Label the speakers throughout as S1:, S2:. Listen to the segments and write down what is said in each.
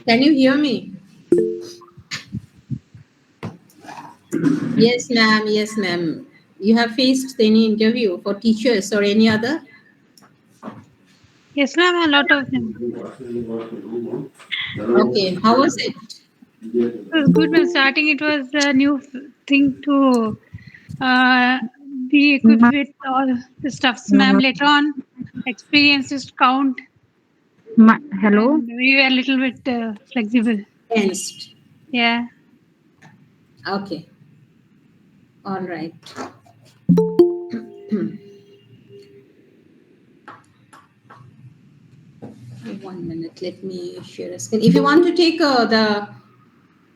S1: Can you hear me? Yes, ma'am. Yes, ma'am. You have faced any interview for teachers or any other?
S2: Yes, ma'am, a lot of them.
S1: Okay. How was it?
S2: It was good, ma'am. Starting, it was a new thing to uh, be equipped with all the stuffs, ma'am. Later on, experiences count,
S3: Hello.
S2: and we were a little bit flexible.
S1: Tensed.
S2: Yeah.
S1: Okay. All right. 1 minute. Let me share a screen. If you want to take the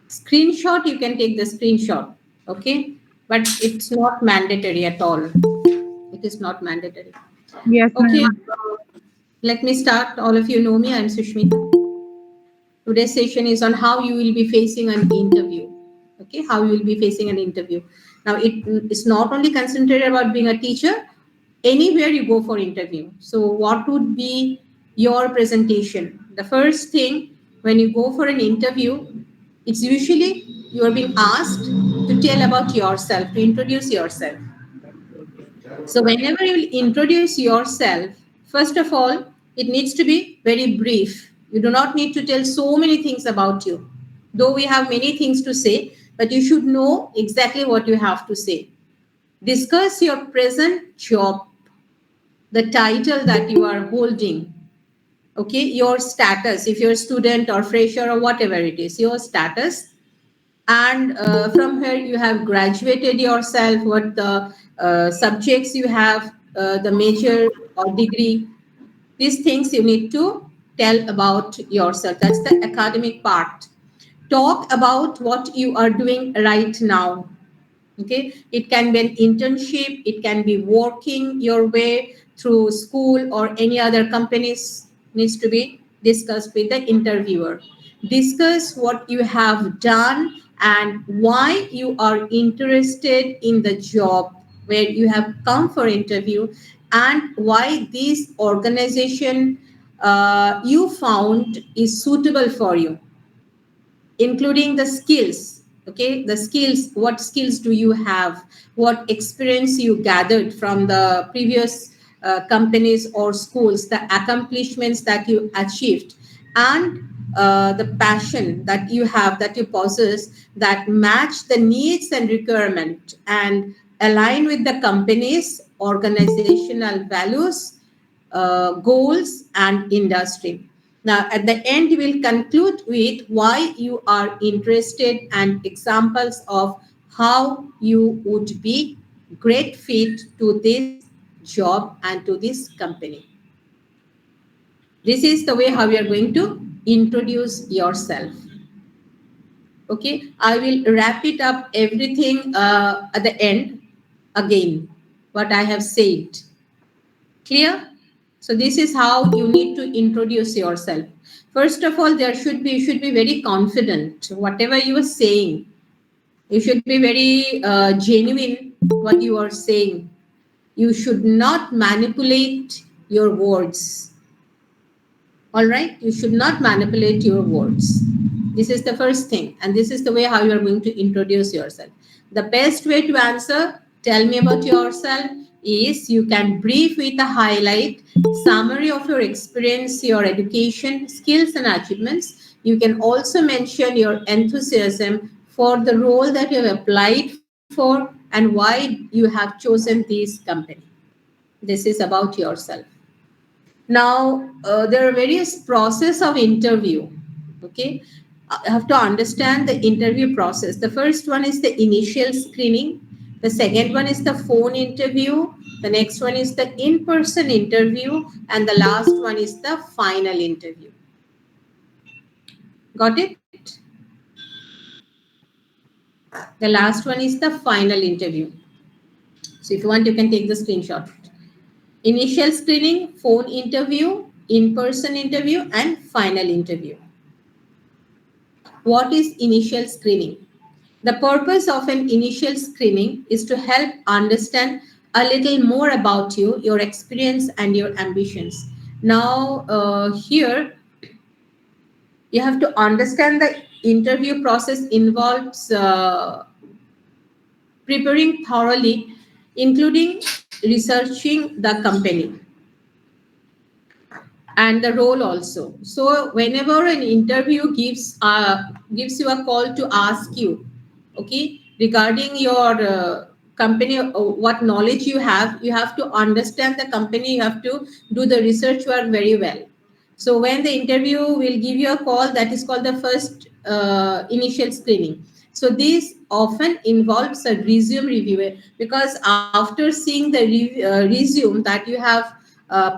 S1: screenshot, you can take the screenshot. Okay. But it's not mandatory at all. It is not mandatory.
S3: Yes,
S1: Okay.
S3: ma'am.
S1: Let me start. All of you know me. I'm Sushmita. Today's session is on how you will be facing an interview. Okay, how you will be facing an interview. Now, it's not only concentrated about being a teacher, anywhere you go for interview. So, what would be your presentation? The first thing when you go for an interview, it's usually you are being asked to tell about yourself, to introduce yourself. So, whenever you will introduce yourself, first of all, it needs to be very brief. You do not need to tell so many things about you. Though we have many things to say, but you should know exactly what you have to say. Discuss your present job, the title that you are holding, okay, your status, if you're a student or fresher or whatever it is, your status, and from here you have graduated yourself, what the subjects you have, the major or degree. These things you need to tell about yourself. That's the academic part. Talk about what you are doing right now. Okay, it can be an internship, it can be working your way through school or any other companies. Needs to be discussed with the interviewer. Discuss what you have done and why you are interested in the job where you have come for interview, and why this organization you found is suitable for you, including the skills. Okay, the skills, what skills do you have, what experience you gathered from the previous companies or schools, the accomplishments that you achieved, and the passion that you have, that you possess, that match the needs and requirement and align with the company's organizational values, goals, and industry. Now, at the end, we'll conclude with why you are interested and examples of how you would be great fit to this job and to this company. This is the way how you are going to introduce yourself. Okay, I will wrap it up everything at the end again, what I have said. Clear? So this is how you need to introduce yourself. First of all, you should be very confident. Whatever you are saying, you should be very genuine what you are saying. You should not manipulate your words. All right? You should not manipulate your words. This is the first thing. And this is the way how you are going to introduce yourself. The best way to answer, tell me about yourself, is you can brief with a highlight, summary of your experience, your education, skills, and achievements. You can also mention your enthusiasm for the role that you have applied for and why you have chosen this company. This is about yourself. Now, there are various process of interview. Okay, I have to understand the interview process. The first one is the initial screening. The second one is the phone interview. The next one is the in-person interview, and the last one is the final interview. Got it? The last one is the final interview. So if you want, you can take the screenshot. Initial screening, phone interview, in-person interview, and final interview. What is initial screening? The purpose of an initial screening is to help understand a little more about you, your experience, and your ambitions. Now, here, You have to understand the interview process involves preparing thoroughly, including researching the company and the role also. So whenever an interview gives you a call to ask you, okay, regarding your company, what knowledge you have to understand the company, you have to do the research work very well. So when the interview will give you a call, that is called the first initial screening. So this often involves a resume review, because after seeing the resume that you have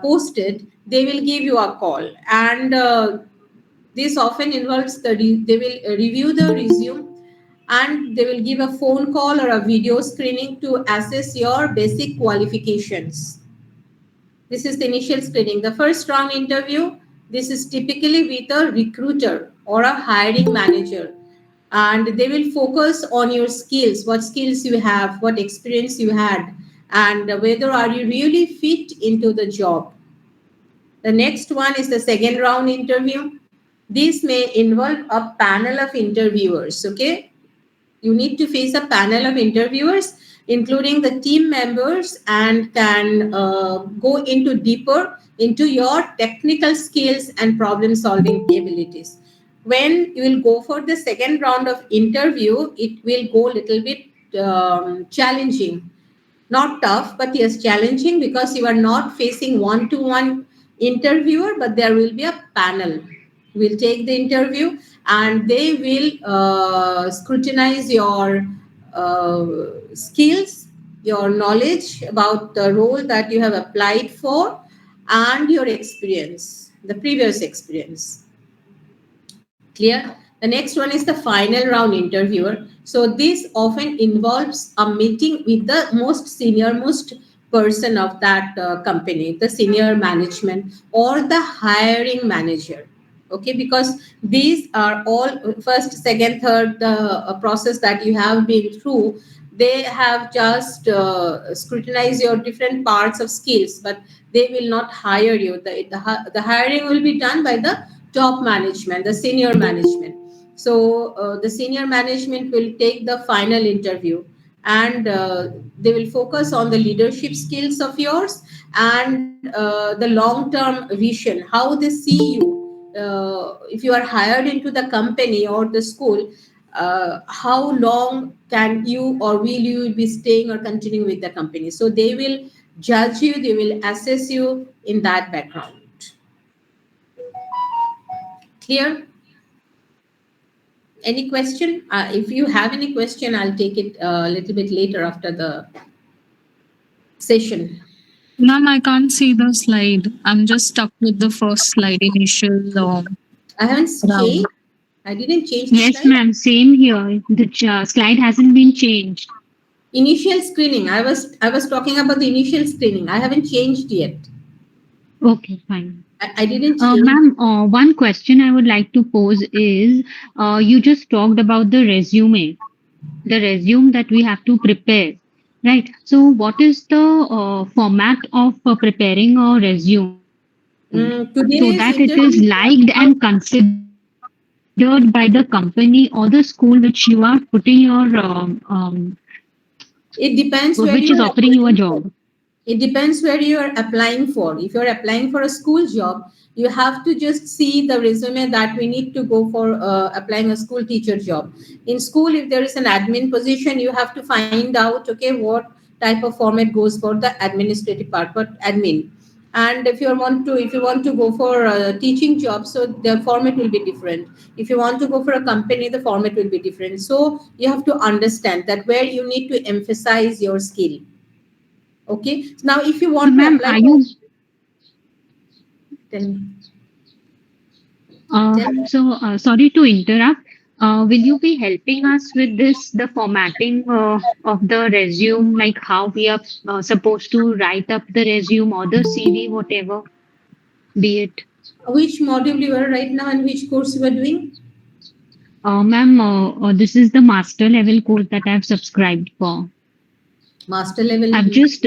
S1: posted, they will give you a call. And this often involves they will review the resume, and they will give a phone call or a video screening to assess your basic qualifications. This is the initial screening. The first round interview, this is typically with a recruiter or a hiring manager. And they will focus on your skills, what skills you have, what experience you had, and whether are you really fit into the job. The next one is the second round interview. This may involve a panel of interviewers, okay? You need to face a panel of interviewers, including the team members, and can go into deeper into your technical skills and problem solving abilities. When you will go for the second round of interview, it will go a little bit challenging, not tough, but yes, challenging, because you are not facing one to one interviewer, but there will be a panel. Will take the interview, and they will scrutinize your skills, your knowledge about the role that you have applied for, and your experience, the previous experience. Clear? The next one is the final round interviewer. So this often involves a meeting with the most senior most person of that company, the senior management or the hiring manager. Okay, because these are all first, second, third, the process that you have been through. They have just scrutinized your different parts of skills, but they will not hire you. The hiring will be done by the top management, the senior management. So the senior management will take the final interview, and they will focus on the leadership skills of yours, and the long term vision, how they see you. If you are hired into the company or the school, how long can you or will you be staying or continuing with the company? So they will judge you, they will assess you in that background. Clear? Any question? If you have any question, I'll take it a little bit later after the session.
S4: Ma'am, I can't see the slide. I'm just stuck with the first slide, initial
S1: I haven't
S4: round.
S1: changed. I didn't change the
S3: Yes,
S1: slide.
S3: ma'am. Same here. The slide hasn't been changed.
S1: Initial screening. I was talking about the initial screening. I haven't changed yet.
S3: Okay, fine.
S1: I didn't change.
S3: Ma'am, one question I would like to pose is, you just talked about the resume that we have to prepare, right? So, what is the format of preparing a resume so that it is
S1: Today's
S3: liked
S1: interview.
S3: and considered by the company or the school which you are putting your
S1: It
S3: which is
S1: depends where
S3: offering
S1: you
S3: you
S1: are
S3: a job?
S1: applying for. It depends where you are applying for. If you're applying for a school job, you have to just see the resume that we need to go for applying a school teacher job. In school, if there is an admin position, you have to find out, okay, what type of format goes for the administrative part, what admin. And if you want to go for a teaching job, so the format will be different. If you want to go for a company, the format will be different. So you have to understand that where you need to emphasize your skill. Okay. So now, if you
S3: So,
S1: want to
S3: ma'am,
S1: apply
S3: are
S1: for,
S3: you
S1: tell me.
S3: sorry to interrupt. Will you be helping us with this, the formatting of the resume, like how we are supposed to write up the resume or the CV, whatever be it?
S1: Which module you are right now and which course you are doing?
S3: Ma'am, this is the master level course that I've subscribed for.
S1: Master level.
S3: I've just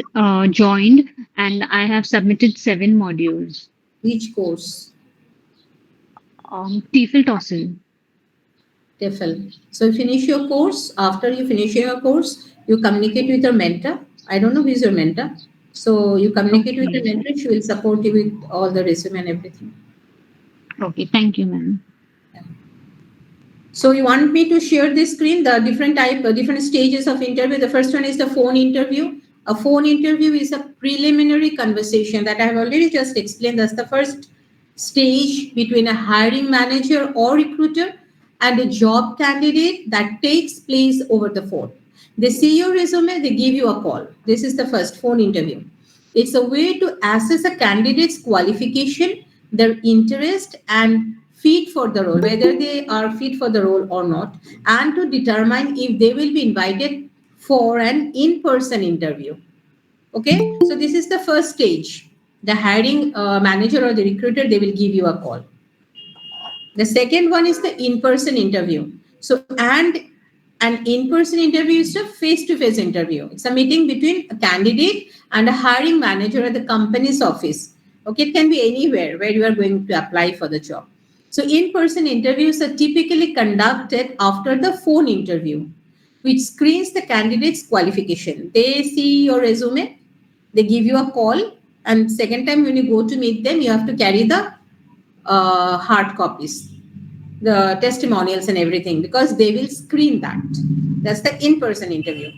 S3: joined and I have submitted 7 modules.
S1: Which course?
S3: TEFL TOEFL.
S1: TEFL. So you finish your course. After you finish your course, you communicate with your mentor. I don't know who is your mentor. So you communicate with your
S3: Okay.
S1: mentor. She will support you with all the resume and everything.
S3: Okay. Thank you, ma'am.
S1: So you want me to share this screen, the different stages of interview. The first one is the phone interview. A phone interview is a preliminary conversation that I have already just explained. That's the first stage between a hiring manager or recruiter and a job candidate that takes place over the phone. They see your resume, they give you a call. This is the first phone interview. It's a way to assess a candidate's qualification, their interest, and fit for the role, whether they are fit for the role or not, and to determine if they will be invited for an in person interview. Okay, so this is the first stage. The hiring manager or the recruiter, they will give you a call. The second one is the in person interview. So, and an in person interview is a face to face interview. It's a meeting between a candidate and a hiring manager at the company's office. Okay, it can be anywhere where you are going to apply for the job. So, in person interviews are typically conducted after the phone interview, which screens the candidate's qualification. They see your resume, they give you a call, and second time when you go to meet them, you have to carry the hard copies, the testimonials and everything, because they will screen that. That's the in-person interview.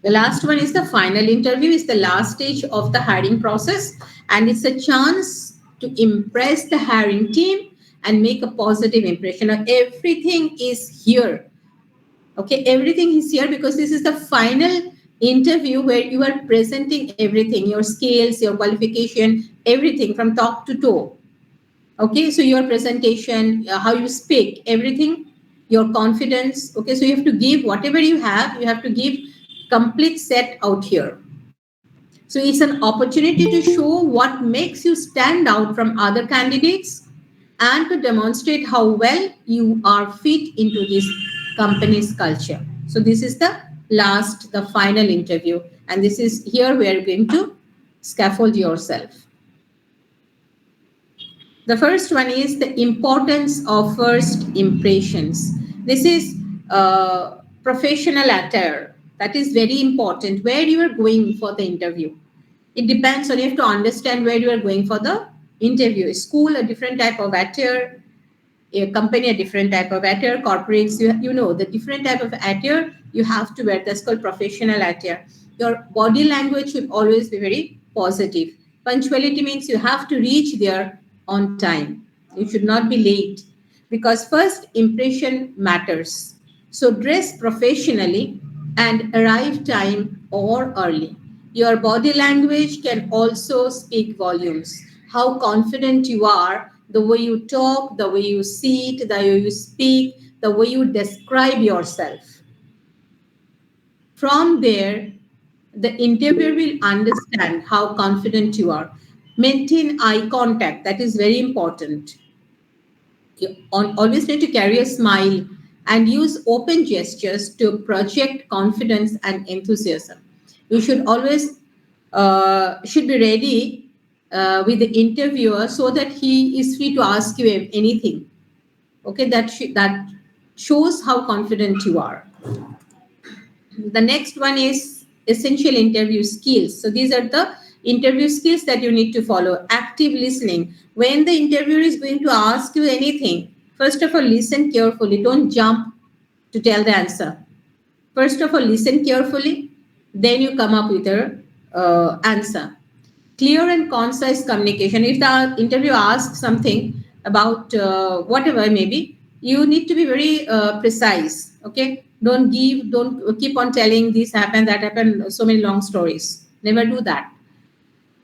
S1: The last one is the final interview, is the last stage of the hiring process, and it's a chance to impress the hiring team and make a positive impression. Now, everything is here. Okay, everything is here because this is the final interview where you are presenting everything, your skills, your qualification, everything from top to toe. Okay, so your presentation, how you speak, everything, your confidence. Okay, so you have to give whatever you have to give complete set out here. So it's an opportunity to show what makes you stand out from other candidates and to demonstrate how well you are fit into this company's culture. So this is the final interview, and this is here we are going to scaffold yourself. The first one is the importance of first impressions. This is professional attire. That is very important. Where you are going for the interview, it depends on, you have to understand where you are going for the interview. School, a different type of attire. A company, a different type of attire. Corporates, you know the different type of attire you have to wear. That's called professional attire. Your body language should always be very positive. Punctuality means you have to reach there on time. You should not be late, because first impression matters. So dress professionally and arrive time or early. Your body language can also speak volumes. How confident you are, the way you talk, the way you sit, the way you speak, the way you describe yourself. From there, the interviewer will understand how confident you are. Maintain eye contact, that is very important. You always need to carry a smile and use open gestures to project confidence and enthusiasm. You should always should be ready with the interviewer so that he is free to ask you anything. Okay, that shows how confident you are. The next one is essential interview skills. So these are the interview skills that you need to follow. Active listening. When the interviewer is going to ask you anything, first of all, listen carefully. Don't jump to tell the answer. First of all, listen carefully. Then you come up with your answer. Clear and concise communication. If the interviewer asks something about whatever maybe, you need to be very precise. Okay, don't keep on telling this happened, that happened, so many long stories. Never do that.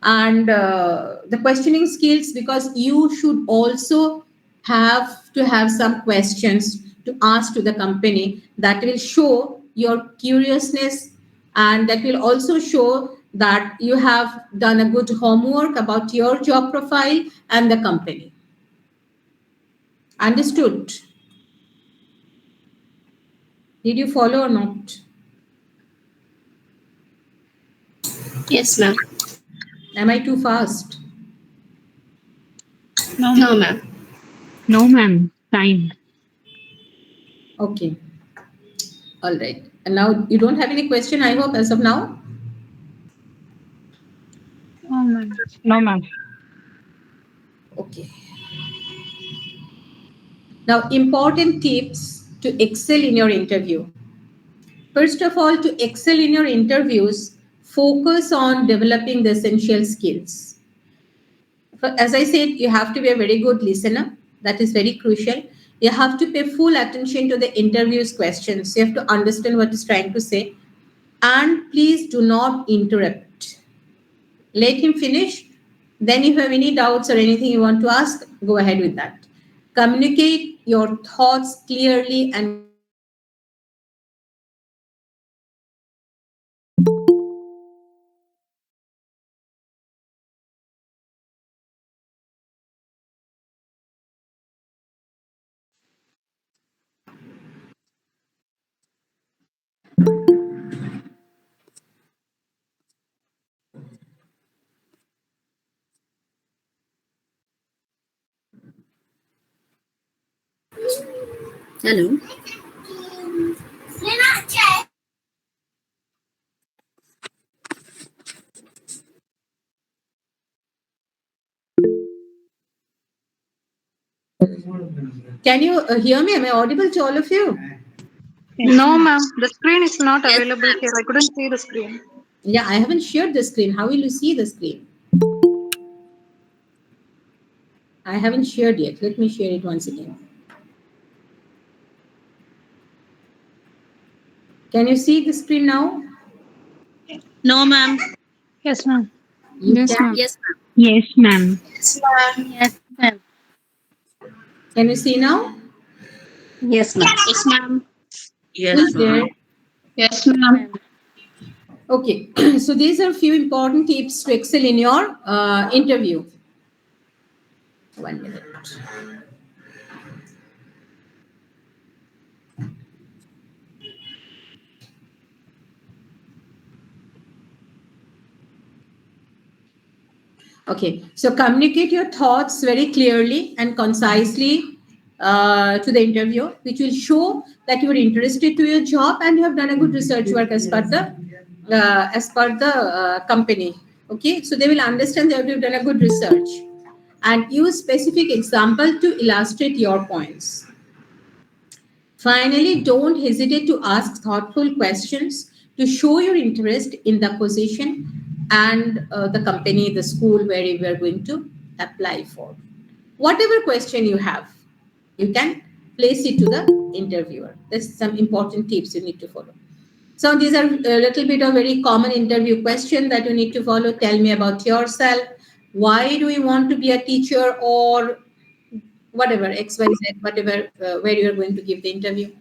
S1: And the questioning skills, because you should also have to have some questions to ask to the company that will show your curiousness, and that will also show that you have done a good homework about your job profile and the company. Understood? Did you follow or not?
S5: Yes, ma'am.
S1: Am I too fast?
S2: No,
S5: No, ma'am.
S3: No, ma'am. Time.
S1: Okay. All right. And now you don't have any question, I hope, as of now?
S2: Oh my.
S6: No, ma'am.
S1: Okay. Now, important tips to excel in your interview. First of all, to excel in your interviews, focus on developing the essential skills. As I said, you have to be a very good listener. That is very crucial. You have to pay full attention to the interview's questions. You have to understand what it's trying to say. And please do not interrupt. Let him finish. Then if you have any doubts or anything you want to ask, go ahead with that. Communicate your thoughts clearly and
S5: Hello.
S1: can you hear me? Am I audible to all of you?
S2: Yes,
S6: No,
S2: ma'am.
S6: ma'am. The screen is not
S5: Yes,
S6: available
S5: ma'am.
S6: here. I couldn't see the screen.
S1: Yeah, I haven't shared the screen. How will you see the screen? I haven't shared yet. Let me share it once again. Can you see the screen now?
S5: No, ma'am.
S2: Yes, ma'am.
S1: You
S4: Yes,
S1: can.
S4: ma'am.
S5: Yes, ma'am.
S3: Yes, ma'am.
S5: Yes, ma'am. Yes, ma'am.
S1: Can you see now?
S6: Yes, ma'am.
S5: Yes, ma'am.
S1: Who's there?
S6: Yes, ma'am.
S1: Okay. So these are a few important tips to excel in your interview. 1 minute. Okay, so communicate your thoughts very clearly and concisely to the interviewer, which will show that you are interested to your job and you have done a good research work as per the company. Okay, so they will understand that you've done a good research and use specific example to illustrate your points. Finally, don't hesitate to ask thoughtful questions to show your interest in the position and the company, the school where you are going to apply for. Whatever question you have, you can place it to the interviewer. That's some important tips you need to follow. So these are a little bit of very common interview question that you need to follow. Tell me about yourself. Why do you want to be a teacher or whatever, XYZ, whatever, where you are going to give the interview.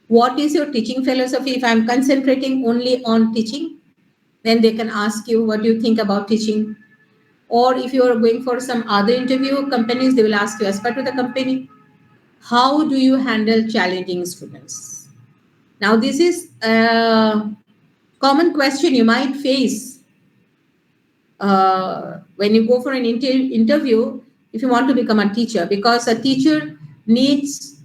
S1: What is your teaching philosophy? If I'm concentrating only on teaching, then they can ask you, what do you think about teaching? Or if you are going for some other interview companies, they will ask you, as part of the company, how do you handle challenging students? Now, this is a common question you might face when you go for an interview if you want to become a teacher, because a teacher needs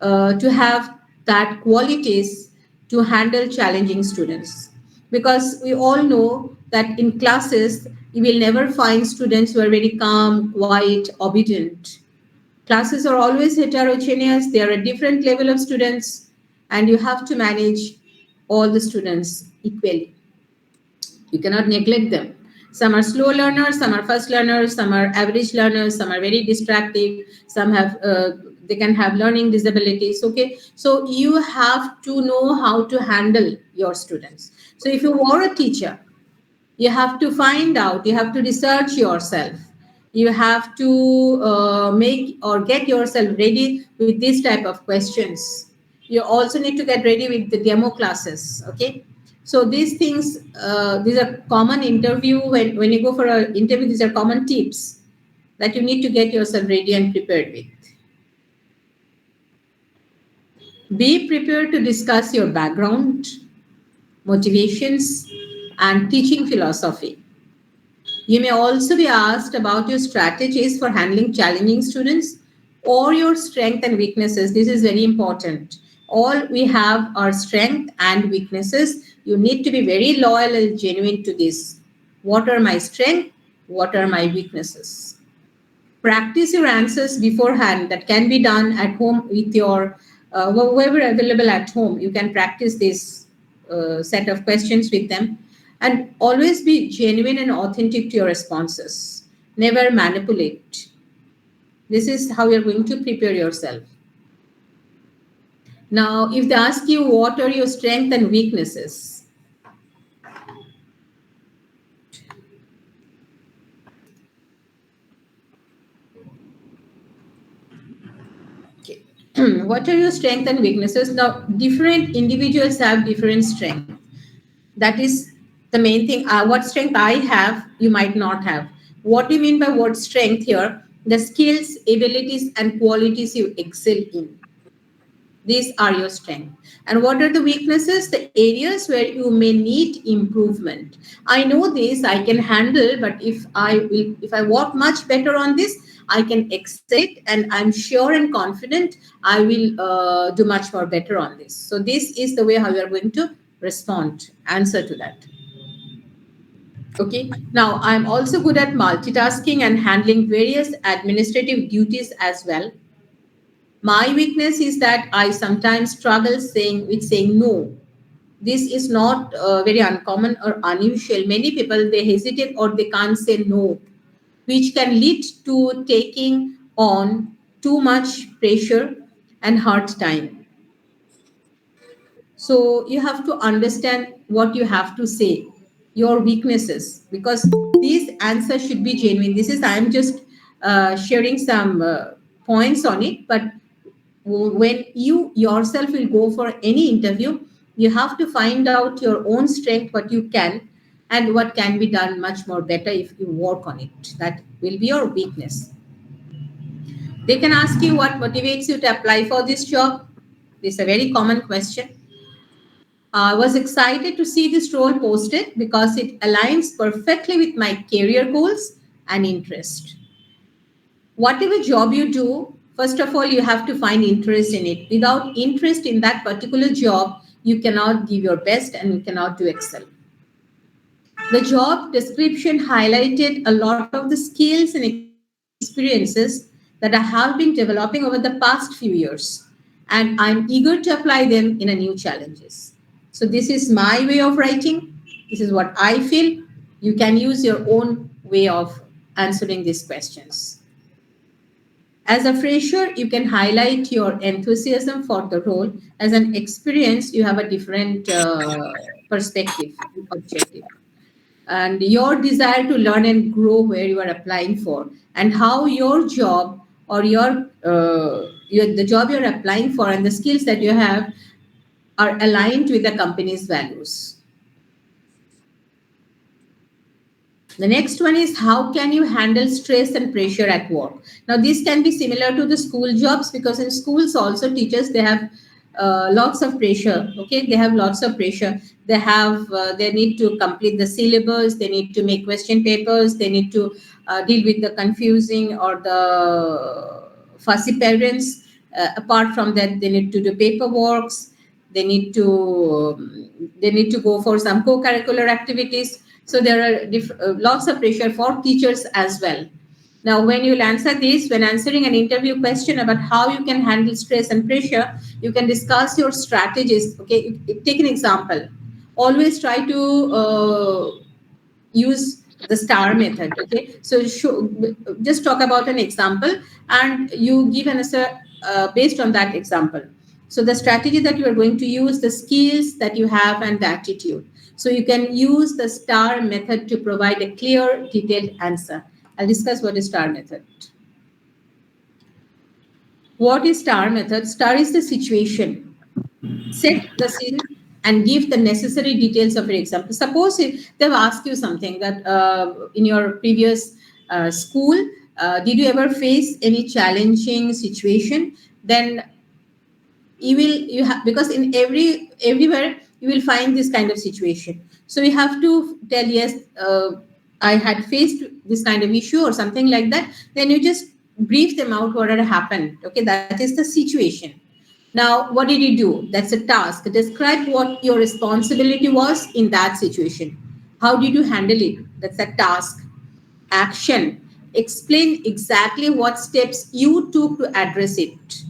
S1: to have that qualities to handle challenging students, because we all know that in classes you will never find students who are very calm, quiet, obedient. Classes are always heterogeneous. They are a different level of students and you have to manage all the students equally. You cannot neglect them. Some are slow learners, some are fast learners, some are average learners, some are very distractive, some have they can have learning disabilities. Okay, so you have to know how to handle your students. So if you are a teacher, you have to find out, you have to research yourself, you have to make or get yourself ready with this type of questions. You also need to get ready with the demo classes. Okay, so these things, these are common interview. When you go for an interview, these are common tips that you need to get yourself ready and prepared with. Be prepared to discuss your background, motivations, and teaching philosophy. You may also be asked about your strategies for handling challenging students or your strength and weaknesses. This is very important. All we have are strength and weaknesses. You need to be very loyal and genuine to this. What are my strengths? What are my weaknesses? Practice your answers beforehand. That can be done at home with your whoever available at home. You can practice this set of questions with them, and always be genuine and authentic to your responses. Never manipulate. This is how you're going to prepare yourself. Now, if they ask you what are your strengths and weaknesses, okay. What are your strengths and weaknesses? Now, different individuals have different strengths. That is the main thing. What strength I have, you might not have. What do you mean by what strength here? The skills, abilities, and qualities you excel in. These are your strengths. And what are the weaknesses? The areas where you may need improvement. I know this, I can handle, but if I work much better on this, I can excel it, and I'm sure and confident I will do much more better on this. So this is the way how you are going to respond, answer to that. Okay. Now, I'm also good at multitasking and handling various administrative duties as well. My weakness is that I sometimes struggle saying no. This is not very uncommon or unusual. Many people, they hesitate or they can't say no, which can lead to taking on too much pressure and hard time. So you have to understand what you have to say, your weaknesses, because these answers should be genuine. This is, I'm just sharing some points on it, but when you yourself will go for any interview, you have to find out your own strength, what you can, and what can be done much more better if you work on it. That will be your weakness. They can ask you what motivates you to apply for this job. This is a very common question. I was excited to see this role posted because it aligns perfectly with my career goals and interest. Whatever job you do, first of all, you have to find interest in it. Without interest in that particular job, you cannot give your best and you cannot do excel. The job description highlighted a lot of the skills and experiences that I have been developing over the past few years, and I'm eager to apply them in a new challenges. So this is my way of writing. This is what I feel. You can use your own way of answering these questions. As a fresher, you can highlight your enthusiasm for the role. As an experience, you have a different perspective, objective, and your desire to learn and grow where you are applying for, and how your job or the job you're applying for and the skills that you have are aligned with the company's values. The next one is, how can you handle stress and pressure at work? Now, this can be similar to the school jobs, because in schools also teachers, they have lots of pressure. Okay, they have lots of pressure. They need to complete the syllabus. They need to make question papers. They need to deal with the confusing or the fussy parents. Apart from that, they need to do paperworks. They need to go for some co-curricular activities. So there are lots of pressure for teachers as well. Now, when you'll answer this, when answering an interview question about how you can handle stress and pressure, you can discuss your strategies. Okay, take an example. Always try to use the STAR method. Okay, so just talk about an example and you give an answer based on that example. So the strategy that you are going to use, the skills that you have, and the attitude. So you can use the STAR method to provide a clear, detailed answer. I'll discuss what is STAR method. What is STAR method? STAR is the situation. Set the scene and give the necessary details of your example. Suppose if they've asked you something that in your previous school, did you ever face any challenging situation? Then you have, because in everywhere you will find this kind of situation. So you have to tell, yes, I had faced this kind of issue or something like that. Then you just brief them out what had happened. Okay, that is the situation. Now, what did you do? That's a task. Describe what your responsibility was in that situation. How did you handle it? That's a task. Action. Explain exactly what steps you took to address it.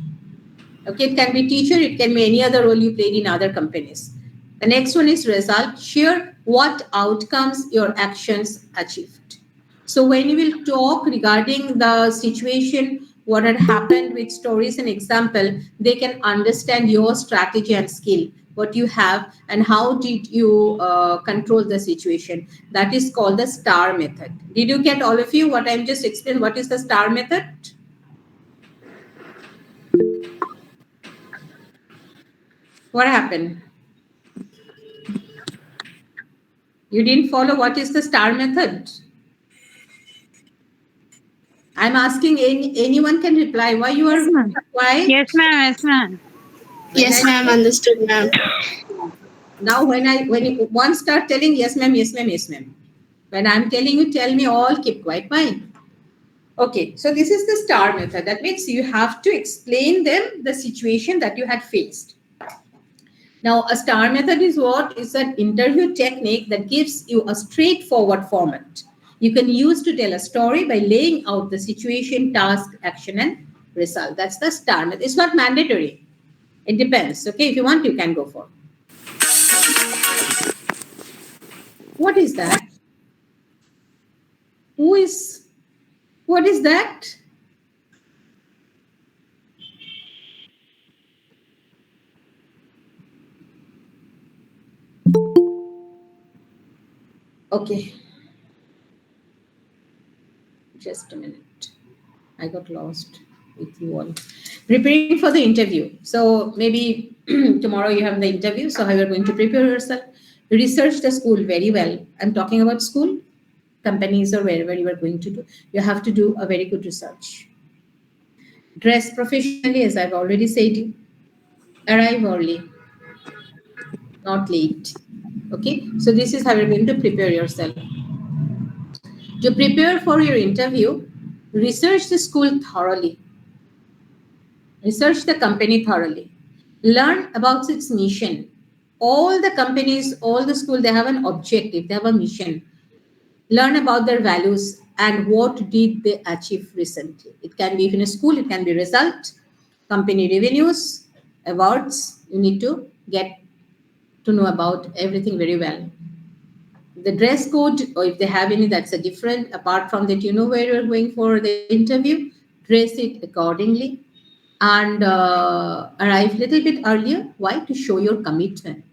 S1: Okay, it can be teacher, it can be any other role you played in other companies. The next one is result. Share what outcomes your actions achieved. So when you will talk regarding the situation, what had happened with stories and example, they can understand your strategy and skill, what you have, and how did you control the situation. That is called the STAR method. Did you get all of you what I'm just explained? What is the STAR method? What happened? You didn't follow what is the STAR method? I'm asking anyone can reply. Why you
S2: Yes,
S1: are
S2: ma'am.
S1: quiet?
S2: Yes, ma'am. Yes, ma'am.
S6: Yes, ma'am. Understood, ma'am.
S1: Now when you one start telling yes ma'am, yes ma'am, yes ma'am. When I'm telling you, tell me all, keep quiet mind. Okay, so this is the STAR method. That means you have to explain them the situation that you had faced. Now, a STAR method is what? Is an interview technique that gives you a straightforward format. You can use to tell a story by laying out the situation, task, action, and result. That's the STAR method. It's not mandatory. It depends. Okay, if you want, you can go for. What is that? What is that? Okay. Just a minute. I got lost with you all. Preparing for the interview. So maybe tomorrow you have the interview. So how you're going to prepare yourself? Research the school very well. I'm talking about school, companies, or wherever you are going to do. You have to do a very good research. Dress professionally, as I've already said you. Arrive early, not late. Okay. So this is how you're going to prepare yourself. To prepare for your interview, research the school thoroughly. Research the company thoroughly. Learn about its mission. All the companies, all the schools, they have an objective, they have a mission. Learn about their values and what did they achieve recently. It can be in a school, it can be result, company revenues, awards. You need to get to know about everything very well. The dress code, or if they have any, that's a different. Apart from that, you know where you're going for the interview. Dress it accordingly and arrive a little bit earlier. Why? To show your commitment.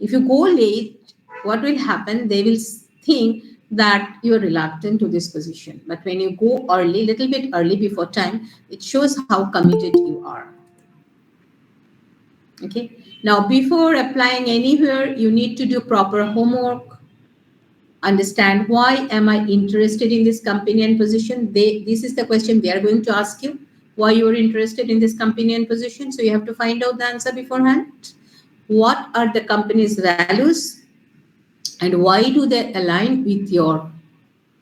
S1: If you go late, what will happen? They will think that you are reluctant to this position. But when you go early, little bit early before time, it shows how committed you are. Okay. Now, before applying anywhere, you need to do proper homework. Understand why am I interested in this company and position. This is the question they are going to ask you. Why you are interested in this company and position. So you have to find out the answer beforehand. What are the company's values and why do they align with your?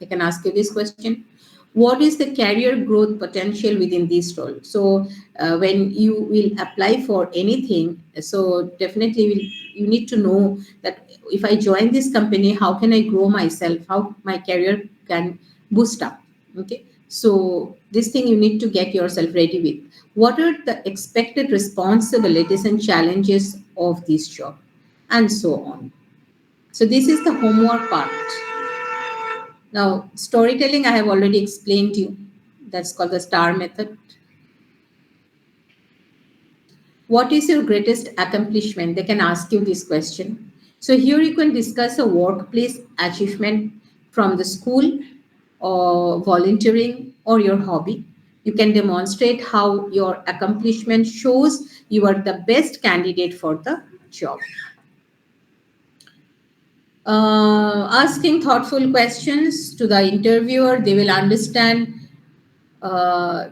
S1: I can ask you this question. What is the career growth potential within this role? So when you will apply for anything, so definitely you need to know that if I join this company, how can I grow myself? How my career can boost up? Okay. So this thing you need to get yourself ready with. What are the expected responsibilities and challenges of this job? And so on. So this is the homework part. Now, storytelling, I have already explained to you. That's called the STAR method. What is your greatest accomplishment? They can ask you this question. So here you can discuss a workplace achievement from the school or volunteering or your hobby. You can demonstrate how your accomplishment shows you are the best candidate for the job. Asking thoughtful questions to the interviewer, they will understand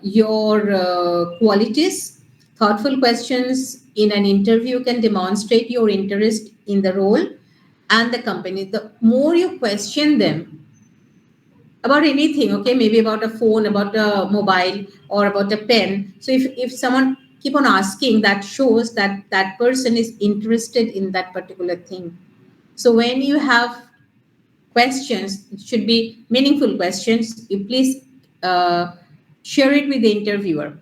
S1: your qualities. Thoughtful questions in an interview can demonstrate your interest in the role and the company. The more you question them, about anything, okay, maybe about a phone, about a mobile, or about a pen. So if someone keep on asking, that shows that that person is interested in that particular thing. So when you have questions, it should be meaningful questions, you please uh, share it with the interviewer.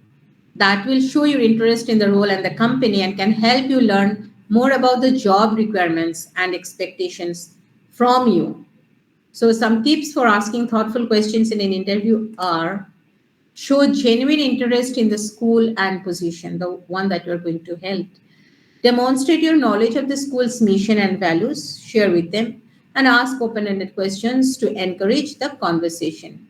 S1: That will show your interest in the role and the company and can help you learn more about the job requirements and expectations from you. So, some tips for asking thoughtful questions in an interview are: show genuine interest in the school and position, the one that you're going to help. Demonstrate your knowledge of the school's mission and values, share with them, and ask open ended questions to encourage the conversation.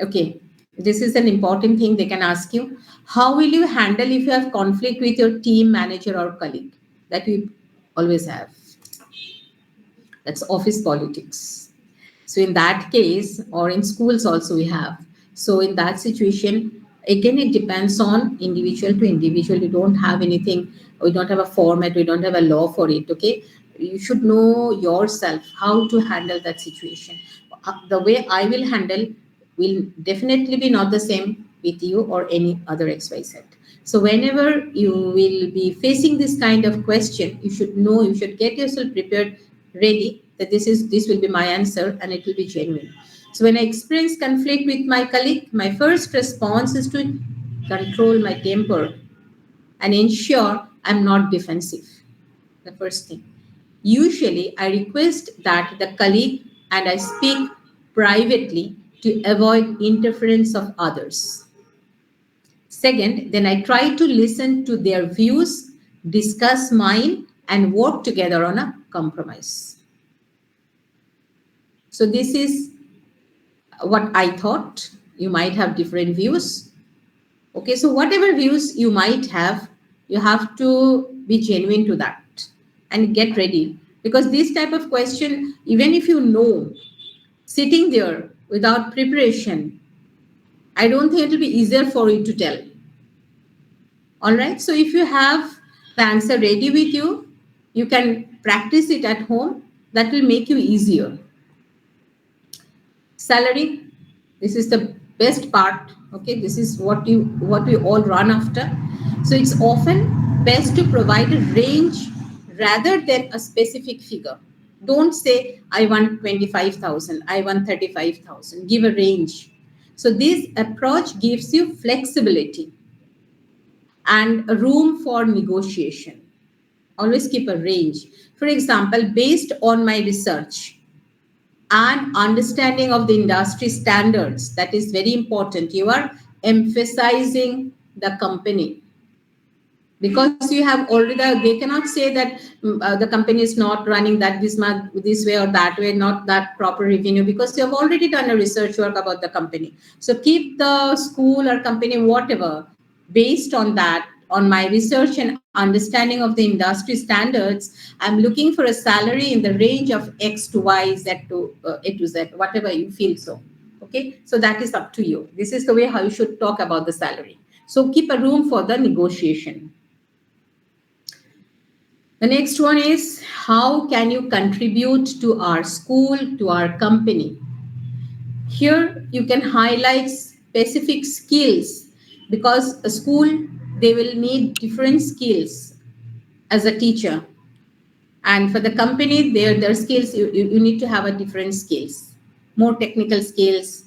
S1: Okay, this is an important thing they can ask you. How will you handle if you have conflict with your team manager or colleague? That we always have. That's office politics. So in that case, or in schools also we have. So in that situation, again, it depends on individual to individual. You don't have anything, we don't have a format, we don't have a law for it, okay? You should know yourself how to handle that situation. The way I will handle will definitely be not the same with you or any other XYZ. So whenever you will be facing this kind of question, you should know, you should get yourself prepared, ready that this will be my answer and it will be genuine. So when I experience conflict with my colleague, my first response is to control my temper and ensure I'm not defensive. The first thing. Usually, I request that the colleague and I speak privately to avoid interference of others. Second, then I try to listen to their views, discuss mine, and work together on a compromise. So, this is what I thought. You might have different views. Okay, so whatever views you might have, you have to be genuine to that and get ready. Because this type of question, even if you know, sitting there without preparation, I don't think it will be easier for you to tell. All right, so if you have the answer ready with you, you can practice it at home. That will make you easier. Salary, this is the best part. Okay, this is what we all run after. So it's often best to provide a range rather than a specific figure. Don't say I want 25,000, I want 35,000. Give a range. So this approach gives you flexibility and a room for negotiation. Always keep a range. For example, based on my research and understanding of the industry standards, that is very important. You are emphasizing the company because you have already, they cannot say that the company is not running that this month this way or that way, not that proper revenue, because you have already done a research work about the company. So keep the school or company whatever based on that, on my research and understanding of the industry standards. I'm looking for a salary in the range of X to Y, Z to A to Z, whatever you feel. So okay, so that is up to you. This is the way how you should talk about the salary. So keep a room for the negotiation. The next one is, how can you contribute to our school, to our company? Here you can highlight specific skills because a school, they will need different skills as a teacher. And for the company, their skills, you need to have a different skills, more technical skills.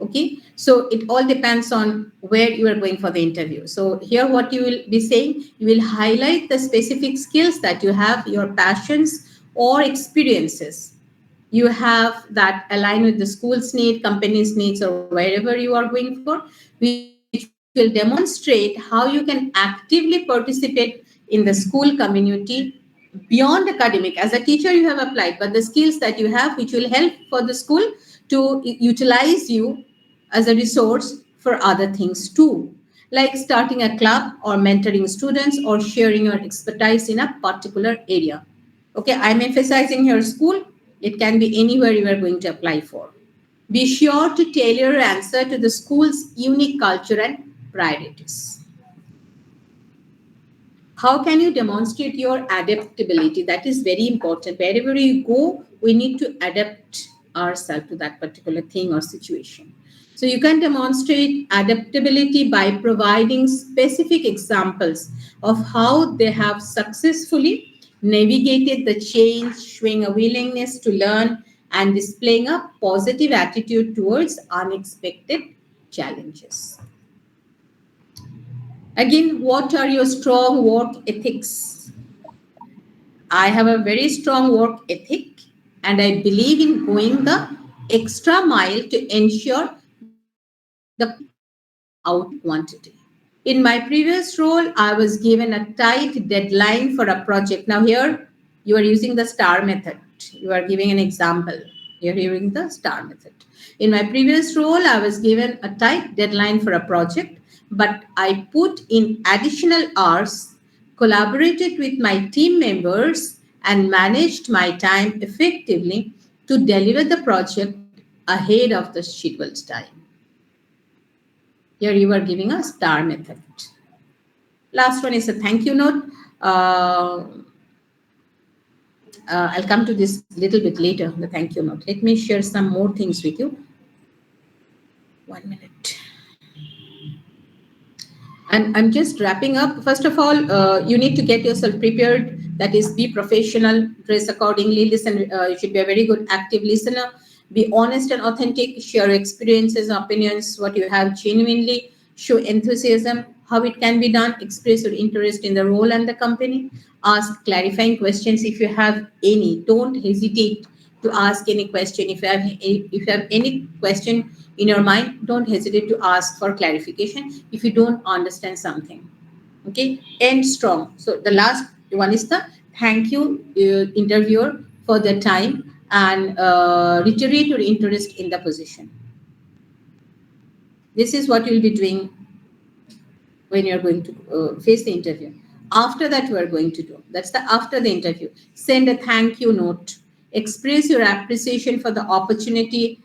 S1: Okay, so it all depends on where you are going for the interview. So here what you will be saying, you will highlight the specific skills that you have, your passions or experiences you have that align with the school's need, company's needs, or wherever you are going for, which will demonstrate how you can actively participate in the school community beyond academic. As a teacher, you have applied, but the skills that you have, which will help for the school to utilize you as a resource for other things too, like starting a club or mentoring students or sharing your expertise in a particular area. Okay, I'm emphasizing here school. It can be anywhere you are going to apply for. Be sure to tailor your answer to the school's unique culture and priorities. How can you demonstrate your adaptability? That is very important. Wherever you go, we need to adapt ourselves to that particular thing or situation. So you can demonstrate adaptability by providing specific examples of how they have successfully navigated the change, showing a willingness to learn and displaying a positive attitude towards unexpected challenges. Again, what are your strong work ethics? I have a very strong work ethic and I believe in going the extra mile to ensure the out quantity. In my previous role, I was given a tight deadline for a project. Now, here you are using the STAR method. You are giving an example. You're using the STAR method. In my previous role, I was given a tight deadline for a project, but I put in additional hours, collaborated with my team members, and managed my time effectively to deliver the project ahead of the scheduled time. Here you are giving a STAR method. Last one is a thank you note. I'll come to this a little bit later, the thank you note. Let me share some more things with you. 1 minute. And I'm just wrapping up. First of all, you need to get yourself prepared. That is, be professional, dress accordingly, listen. You should be a very good active listener. Be honest and authentic. Share experiences, opinions, what you have genuinely. Show enthusiasm, how it can be done. Express your interest in the role and the company. Ask clarifying questions if you have any. Don't hesitate to ask any question. If you have any question in your mind, don't hesitate to ask for clarification if you don't understand something. Okay, end strong. So the last one is the thank you interviewer for the time and reiterate your interest in the position. This is what you'll be doing when you're going to face the interview. After that, we are going to do. That's the after the interview. Send a thank you note. Express your appreciation for the opportunity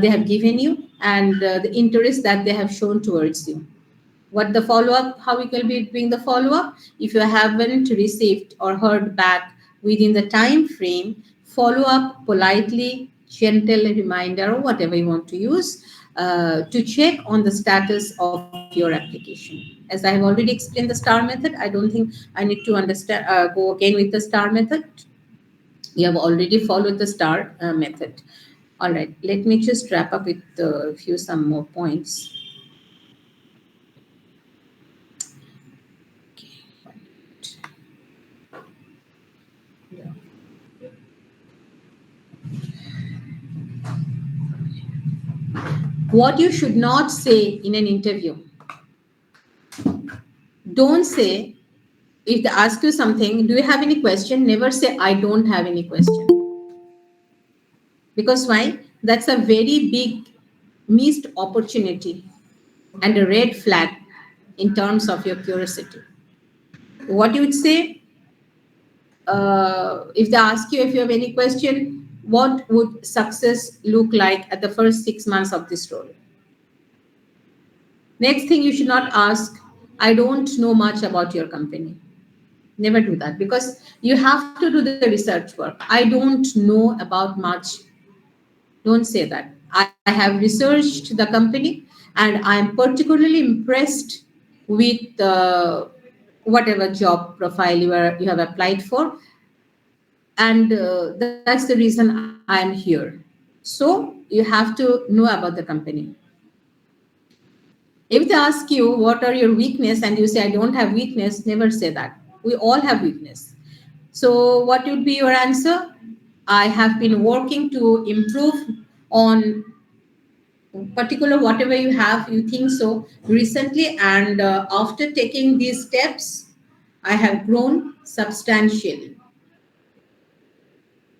S1: they have given you and the interest that they have shown towards you. What the follow-up, how we will be doing the follow-up? If you haven't received or heard back within the time frame, follow up politely, gentle reminder, or whatever you want to use to check on the status of your application. As I have already explained the STAR method, I don't think I need to go again with the STAR method. You have already followed the STAR method. All right, let me just wrap up with a few some more points. What you should not say in an interview. Don't say, if they ask you something, do you have any question? Never say, I don't have any question. Because why? That's a very big missed opportunity and a red flag in terms of your curiosity. What you would say, if they ask you if you have any question, what would success look like at the first 6 months of this role? Next thing you should not ask, I don't know much about your company. Never do that because you have to do the research work. I don't know about much. Don't say that. I have researched the company and I'm particularly impressed with whatever job profile you have applied for. And that's the reason I'm here. So you have to know about the company. If they ask you what are your weakness and you say I don't have weakness, never say that. We all have weakness. So what would be your answer? I have been working to improve on particular whatever you think so recently, and after taking these steps, I have grown substantially.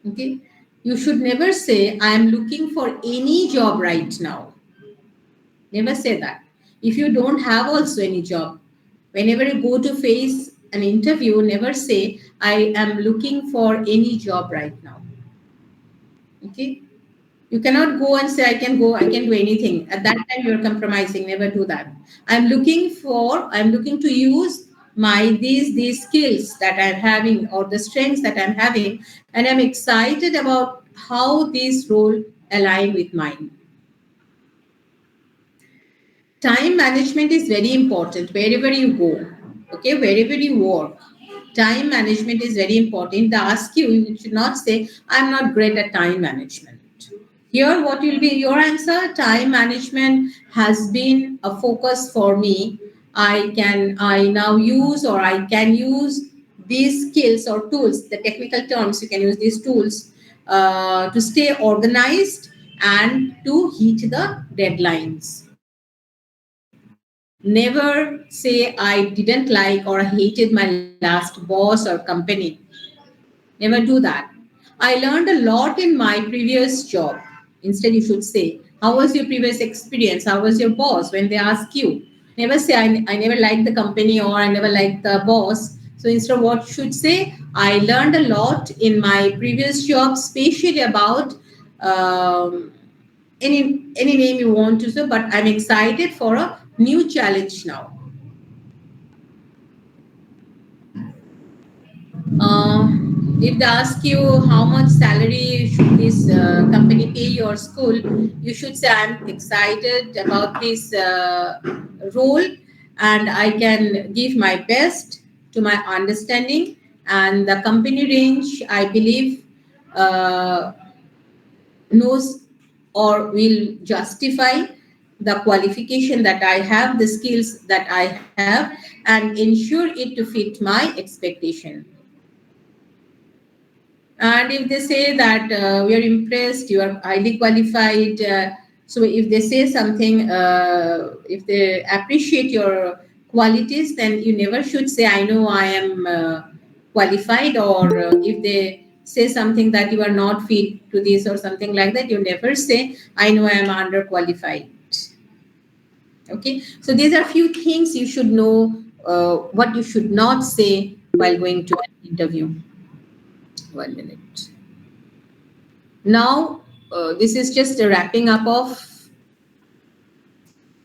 S1: Okay, you should never say I am looking for any job right now. Never say that. If you don't have also any job, whenever you go to face an interview, never say, I am looking for any job right now. Okay? You cannot go and say, I can do anything. At that time, you're compromising. Never do that. I'm looking to use these skills that I'm having or the strengths that I'm having. And I'm excited about how this role align with mine. Time management is very important wherever you go, okay, wherever you work. Time management is very important. If they ask you, you should not say, I'm not great at time management. Here, what will be your answer? Time management has been a focus for me. I now use, or I can use these skills or tools, the technical terms, you can use these tools to stay organized and to hit the deadlines. Never say I didn't like or hated my last boss or company. Never do that. I learned a lot in my previous job. Instead, you should say, how was your previous experience? How was your boss when they ask you? Never say, I never liked the company or I never liked the boss. So instead, what you should say, I learned a lot in my previous job, especially about any name you want to say, but I'm excited for a new challenge now. Uh, if they ask you how much salary should this company pay your school, you should say, I'm excited about this role and I can give my best to my understanding. And the company range, I believe, uh, knows or will justify the qualification that I have, the skills that I have, and ensure it to fit my expectation. And if they say that we are impressed, you are highly qualified, so if they say something, if they appreciate your qualities, then you never should say, I know I am qualified, or if they say something that you are not fit to this or something like that, you never say, I know I am underqualified. Okay, so these are few things you should know, what you should not say while going to an interview. 1 minute. Now, this is just a wrapping up of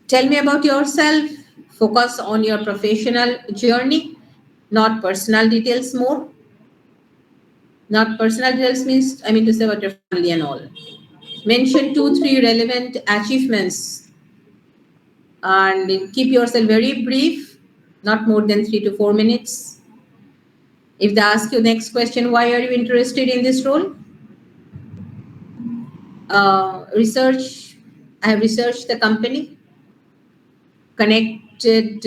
S1: tell me about yourself, focus on your professional journey, not personal details more. Not personal details means, I mean to say about your family and all. Mention 2, 3 relevant achievements and keep yourself very brief, not more than 3 to 4 minutes. If they ask you next question, why are you interested in this role? Research. I have researched the company, connected